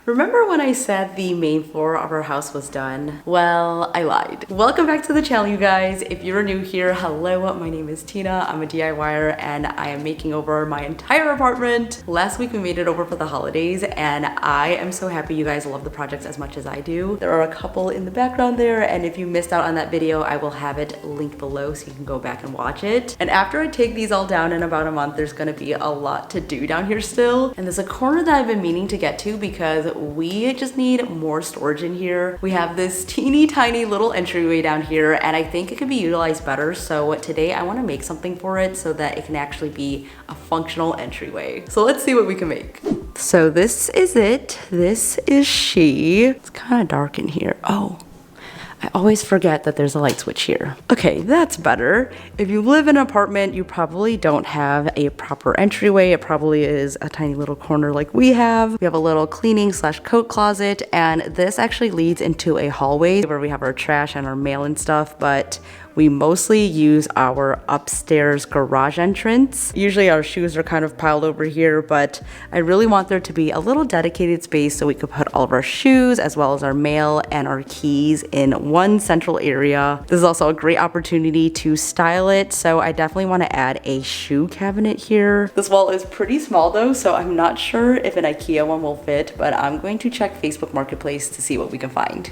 Remember when I said the main floor of our house was done? Well, I lied. Welcome back to the channel, you guys. If you're new here, hello, my name is Tina. I'm a DIYer and I am making over my entire apartment. Last week we made it over for the holidays and I am so happy you guys love the projects as much as I do. There are a couple in the background there, and if you missed out on that video, I will have it linked below so you can go back and watch it. And after I take these all down in about a month, there's gonna be a lot to do down here still. And there's a corner that I've been meaning to get to because we just need more storage in here. We have this teeny tiny little entryway down here and I think it could be utilized better. So today I want to make something for it so that it can actually be a functional entryway. So let's see what we can make. So this is it. This is she. It's kind of dark in here. Oh, I always forget that there's a light switch here. Okay, that's better. If you live in an apartment, you probably don't have a proper entryway. It probably is a tiny little corner like we have. We have a little cleaning / coat closet, and this actually leads into a hallway where we have our trash and our mail and stuff, but we mostly use our upstairs garage entrance. Usually our shoes are kind of piled over here, but I really want there to be a little dedicated space so we could put all of our shoes as well as our mail and our keys in one central area. This is also a great opportunity to style it, so I definitely want to add a shoe cabinet here. This wall is pretty small though, so I'm not sure if an IKEA one will fit, but I'm going to check Facebook Marketplace to see what we can find.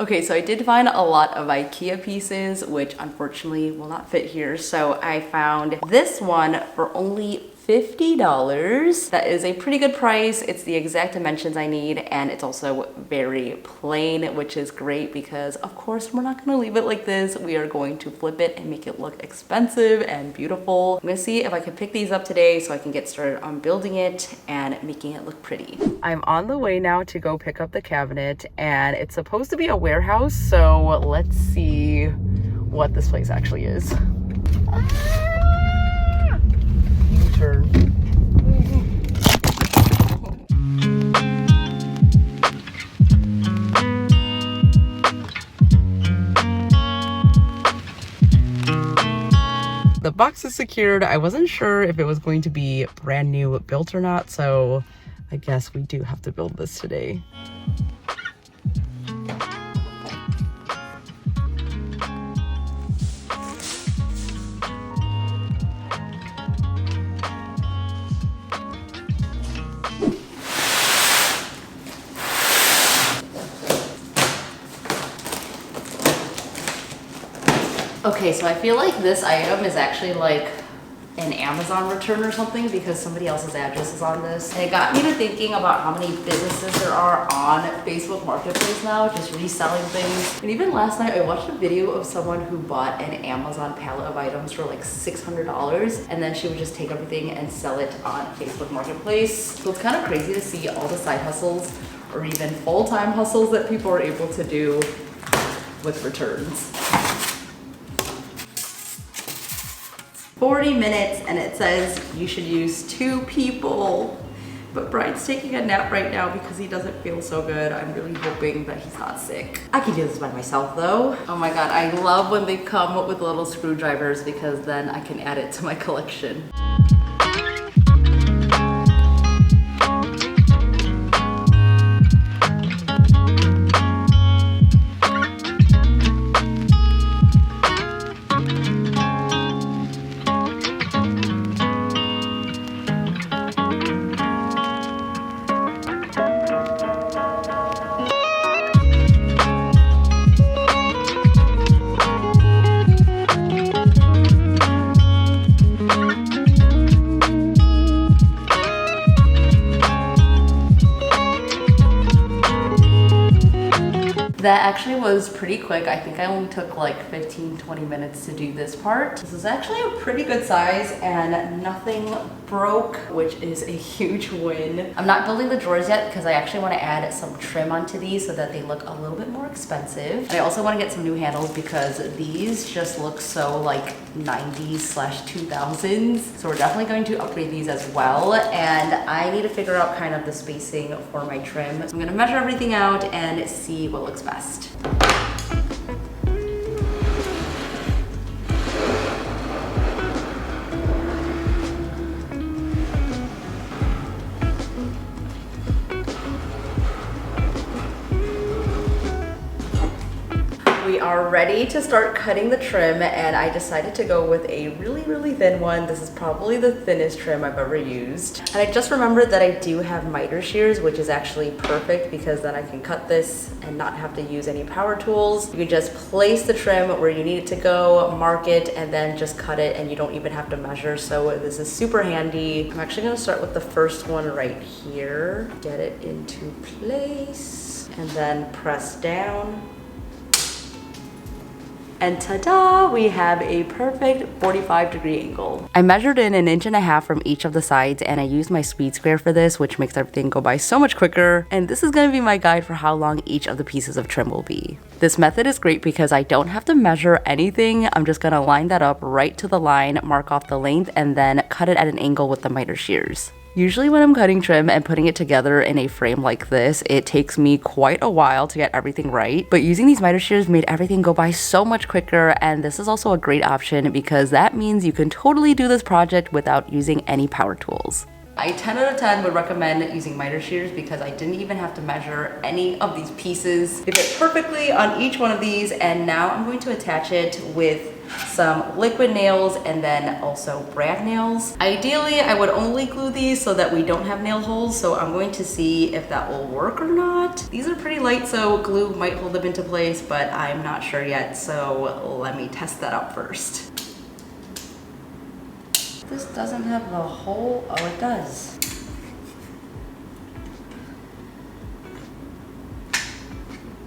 Okay, so I did find a lot of IKEA pieces, which unfortunately will not fit here. So I found this one for only $50. That is a pretty good price. It's the exact dimensions I need, and it's also very plain, which is great because of course we're not gonna leave it like this. We are going to flip it and make it look expensive and beautiful. I'm gonna see if I can pick these up today so I can get started on building it and making it look pretty. I'm on the way now to go pick up the cabinet, and it's supposed to be a warehouse, so let's see what this place actually is. U-turn. The box is secured. I wasn't sure if it was going to be brand new built or not, so I guess we do have to build this today. Okay, so I feel like this item is actually like an Amazon return or something because somebody else's address is on this. And it got me to thinking about how many businesses there are on Facebook Marketplace now, just reselling things. And even last night I watched a video of someone who bought an Amazon pallet of items for like $600, and then she would just take everything and sell it on Facebook Marketplace. So it's kind of crazy to see all the side hustles or even full-time hustles that people are able to do with returns. 40 minutes and it says you should use 2 people. But Brian's taking a nap right now because he doesn't feel so good. I'm really hoping that he's not sick. I can do this by myself though. Oh my god, I love when they come with little screwdrivers because then I can add it to my collection. That actually was pretty quick. I think I only took like 15-20 minutes to do this part. This is actually a pretty good size and nothing broke, which is a huge win. I'm not building the drawers yet because I actually want to add some trim onto these so that they look a little bit more expensive. And I also want to get some new handles because these just look so like 90s/2000s. So we're definitely going to upgrade these as well. And I need to figure out kind of the spacing for my trim. So I'm gonna measure everything out and see what looks best. We are ready to start cutting the trim, and I decided to go with a really thin one. This is probably the thinnest trim I've ever used. And I just remembered that I do have miter shears, which is actually perfect because then I can cut this and not have to use any power tools. You can just place the trim where you need it to go, mark it, and then just cut it, and you don't even have to measure. So this is super handy. I'm actually gonna start with the first one right here. Get it into place and then press down. And ta-da, we have a perfect 45-degree angle. I measured in 1.5 inches from each of the sides, and I used my speed square for this, which makes everything go by so much quicker. And this is gonna be my guide for how long each of the pieces of trim will be. This method is great because I don't have to measure anything. I'm just gonna line that up right to the line, mark off the length, and then cut it at an angle with the miter shears. Usually when I'm cutting trim and putting it together in a frame like this, it takes me quite a while to get everything right. But using these miter shears made everything go by so much quicker, and this is also a great option because that means you can totally do this project without using any power tools. I 10 out of 10 would recommend using miter shears because I didn't even have to measure any of these pieces. They fit perfectly on each one of these, and now I'm going to attach it with some liquid nails and then also brad nails. Ideally, I would only glue these so that we don't have nail holes, so I'm going to see if that will work or not. These are pretty light, so glue might hold them into place, but I'm not sure yet, so let me test that out first. This doesn't have the hole. Oh, it does.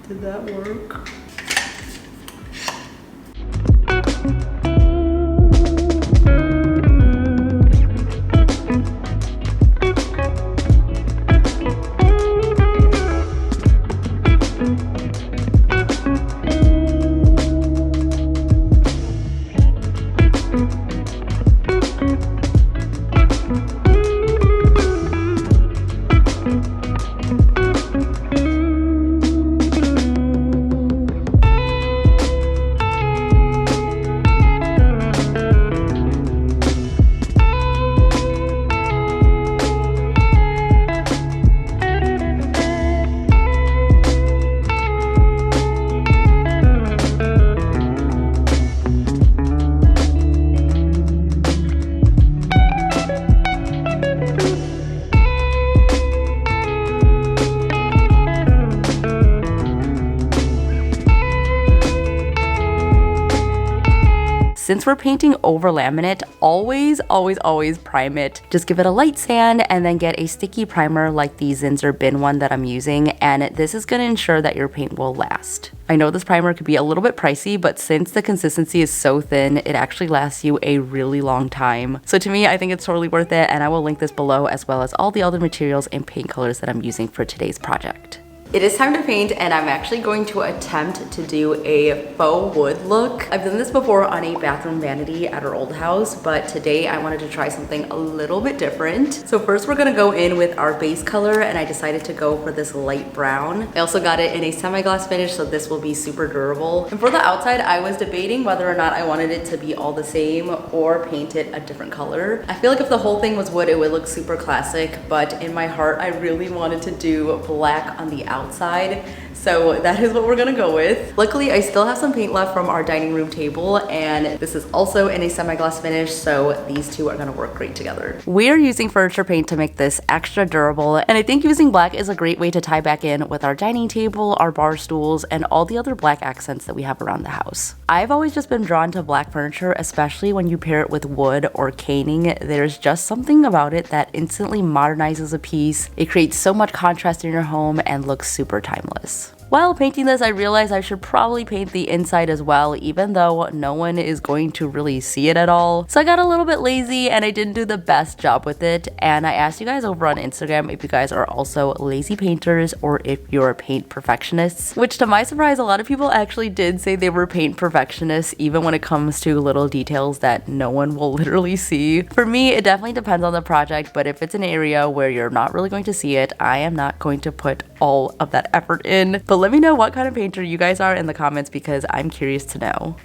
Did that work? Since we're painting over laminate, always prime it. Just give it a light sand and then get a sticky primer like the Zinsser bin one that I'm using, and this is gonna ensure that your paint will last. I know this primer could be a little bit pricey, but since the consistency is so thin, it actually lasts you a really long time. So to me, I think it's totally worth it, and I will link this below as well as all the other materials and paint colors that I'm using for today's project. It is time to paint, and I'm actually going to attempt to do a faux wood look. I've done this before on a bathroom vanity at our old house, but today I wanted to try something a little bit different. So first we're gonna go in with our base color, and I decided to go for this light brown. I also got it in a semi-gloss finish, so this will be super durable. And for the outside, I was debating whether or not I wanted it to be all the same or paint it a different color. I feel like if the whole thing was wood, it would look super classic, but in my heart, I really wanted to do black on the outside. So that is what we're gonna go with. Luckily, I still have some paint left from our dining room table, and this is also in a semi-gloss finish, so these two are gonna work great together. We're using furniture paint to make this extra durable, and I think using black is a great way to tie back in with our dining table, our bar stools, and all the other black accents that we have around the house. I've always just been drawn to black furniture, especially when you pair it with wood or caning. There's just something about it that instantly modernizes a piece. It creates so much contrast in your home and looks super timeless. While painting this, I realized I should probably paint the inside as well, even though no one is going to really see it at all. So I got a little bit lazy and I didn't do the best job with it. And I asked you guys over on Instagram if you guys are also lazy painters or if you're paint perfectionists, which to my surprise, a lot of people actually did say they were paint perfectionists, even when it comes to little details that no one will literally see. For me, it definitely depends on the project, but if it's an area where you're not really going to see it, I am not going to put all of that effort in. But let me know what kind of painter you guys are in the comments because I'm curious to know.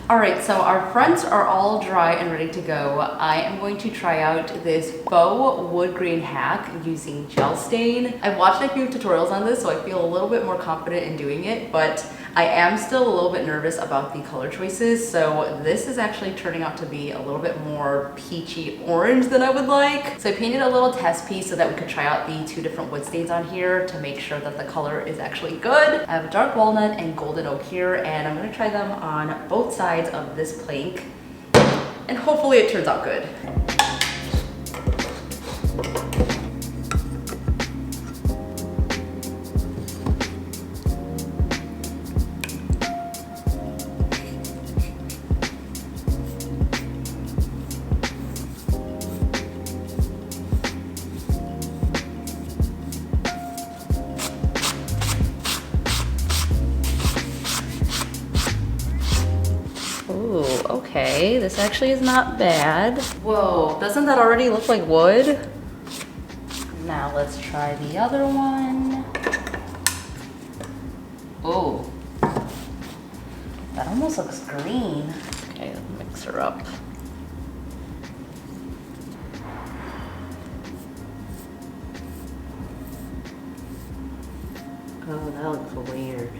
Alright, so our fronts are all dry and ready to go. I am going to try out this Faux wood grain hack using gel stain. I've watched a few tutorials on this, so I feel a little bit more confident in doing it, but I am still a little bit nervous about the color choices, so this is actually turning out to be a little bit more peachy orange than I would like. So I painted a little test piece so that we could try out the two different wood stains on here to make sure that the color is actually good. I have a dark walnut and golden oak here, and I'm going to try them on both sides of this plank, and hopefully it turns out good. Ooh, okay, this actually is not bad. Whoa, doesn't that already look like wood? Now let's try the other one. Oh, that almost looks green. Okay, let's mix her up. Oh, that looks weird.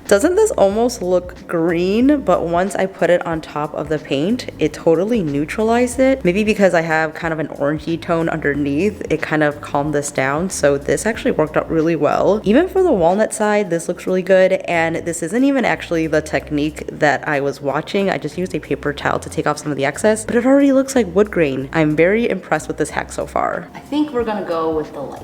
Doesn't this almost look green, but once I put it on top of the paint, it totally neutralized it. Maybe because I have kind of an orangey tone underneath, it kind of calmed this down. So this actually worked out really well. Even for the walnut side, this looks really good. And this isn't even actually the technique that I was watching. I just used a paper towel to take off some of the excess, but it already looks like wood grain. I'm very impressed with this hack so far. I think we're gonna go with the light.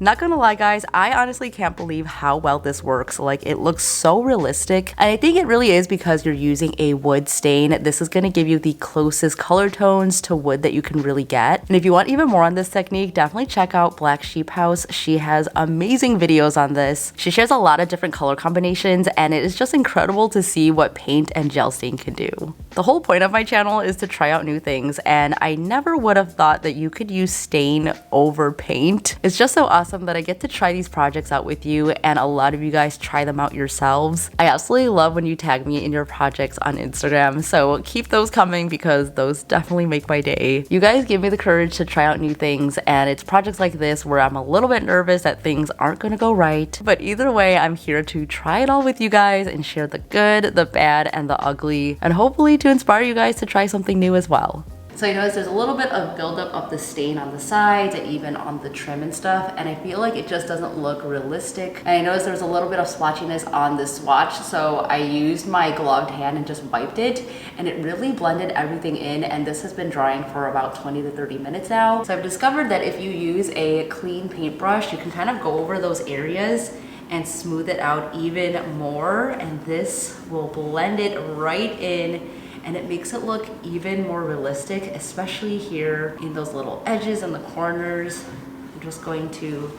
Not gonna lie guys, I honestly can't believe how well this works. Like, it looks so realistic, and I think it really is because you're using a wood stain. This is gonna give you the closest color tones to wood that you can really get. And if you want even more on this technique, definitely check out Black Sheep House. She has amazing videos on this. She shares a lot of different color combinations, and it is just incredible to see what paint and gel stain can do. The whole point of my channel is to try out new things, and I never would have thought that you could use stain over paint. It's just so awesome that I get to try these projects out with you, and a lot of you guys try them out yourselves. I absolutely love when you tag me in your projects on Instagram, so keep those coming because those definitely make my day. You guys give me the courage to try out new things, and it's projects like this where I'm a little bit nervous that things aren't gonna go right. But either way, I'm here to try it all with you guys and share the good, the bad, and the ugly, and hopefully to inspire you guys to try something new as well. So you notice there's a little bit of buildup of the stain on the sides and even on the trim and stuff, and I feel like it just doesn't look realistic. And I noticed there's a little bit of splotchiness on this swatch, so I used my gloved hand and just wiped it, and it really blended everything in, and this has been drying for about 20 to 30 minutes now. So I've discovered that if you use a clean paintbrush, you can kind of go over those areas and smooth it out even more, and this will blend it right in, and it makes it look even more realistic, especially here in those little edges and the corners. I'm just going to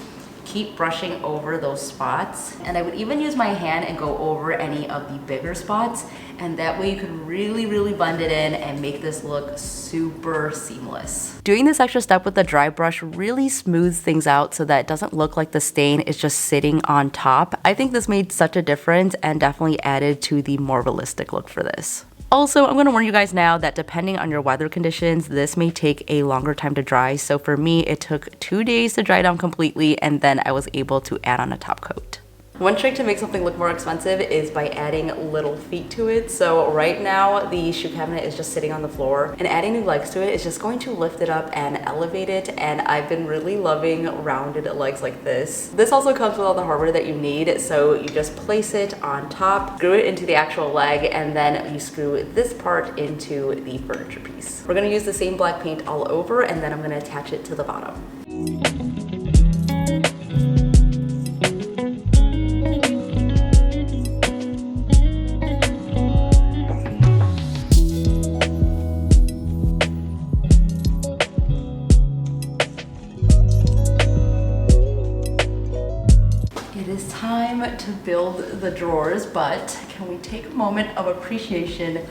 keep brushing over those spots, and I would even use my hand and go over any of the bigger spots, and that way you can really blend it in and make this look super seamless. Doing this extra step with the dry brush really smooths things out so that it doesn't look like the stain is just sitting on top. I think this made such a difference and definitely added to the more realistic look for this. Also, I'm going to warn you guys now that depending on your weather conditions, this may take a longer time to dry. So for me, it took 2 days to dry down completely, and then I was able to add on a top coat. One trick to make something look more expensive is by adding little feet to it. So right now the shoe cabinet is just sitting on the floor, and adding new legs to it is just going to lift it up and elevate it, and I've been really loving rounded legs like this. This also comes with all the hardware that you need, so you just place it on top, screw it into the actual leg, and then you screw this part into the furniture piece. We're going to use the same black paint all over, and then I'm going to attach it to the bottom. It is time to build the drawers, but can we take a moment of appreciation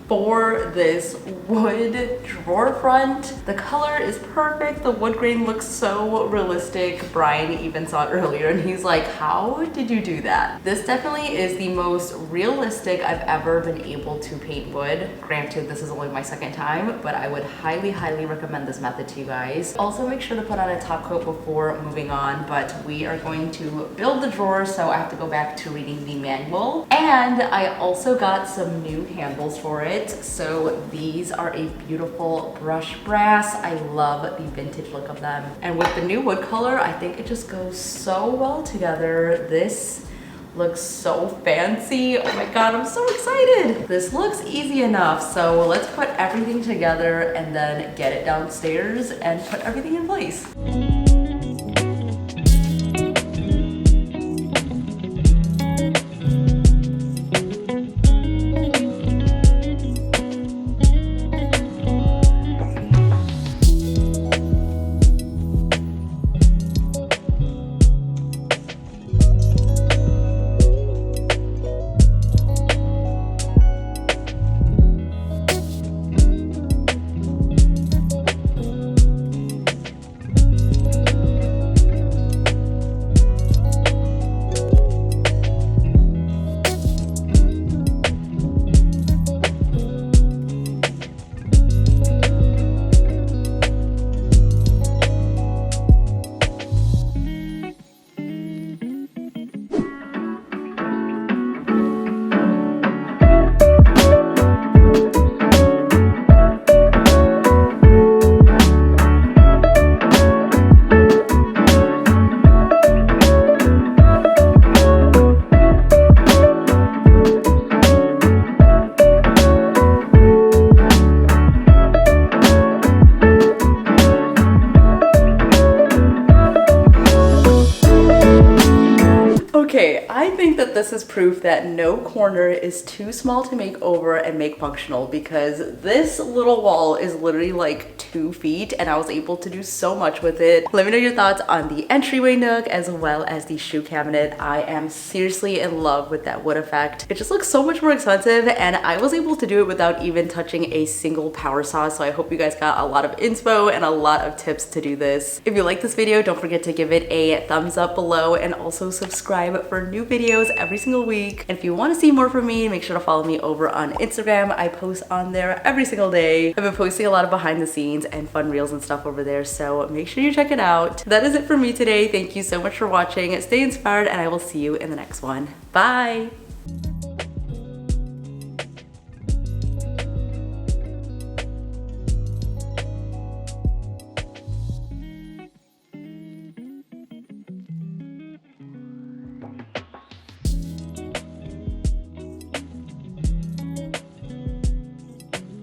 for this wood drawer front? The color is perfect. The wood grain looks so realistic. Brian even saw it earlier and he's like, how did you do that? This definitely is the most realistic I've ever been able to paint wood. Granted, this is only my second time, but I would highly, highly recommend this method to you guys. Also, make sure to put on a top coat before moving on, but we are going to build the drawers, so I have to go back to reading the manual. And I also got some new handles for it. So these are a beautiful brushed brass. I love the vintage look of them. And with the new wood color, I think it just goes so well together. This looks so fancy. Oh my God, I'm so excited. This looks easy enough. So let's put everything together and then get it downstairs and put everything in place. Okay, I think that this is proof that no corner is too small to make over and make functional, because this little wall is literally like 2 feet and I was able to do so much with it. Let me know your thoughts on the entryway nook as well as the shoe cabinet. I am seriously in love with that wood effect. It just looks so much more expensive and I was able to do it without even touching a single power saw. So I hope you guys got a lot of inspo and a lot of tips to do this. If you like this video, don't forget to give it a thumbs up below and also subscribe for new videos every single week. And if you want to see more from me, make sure to follow me over on Instagram. I post on there every single day. I've been posting a lot of behind the scenes and fun reels and stuff over there, so make sure you check it out. That is it for me today. Thank you so much for watching. Stay inspired and I will see you in the next one. Bye!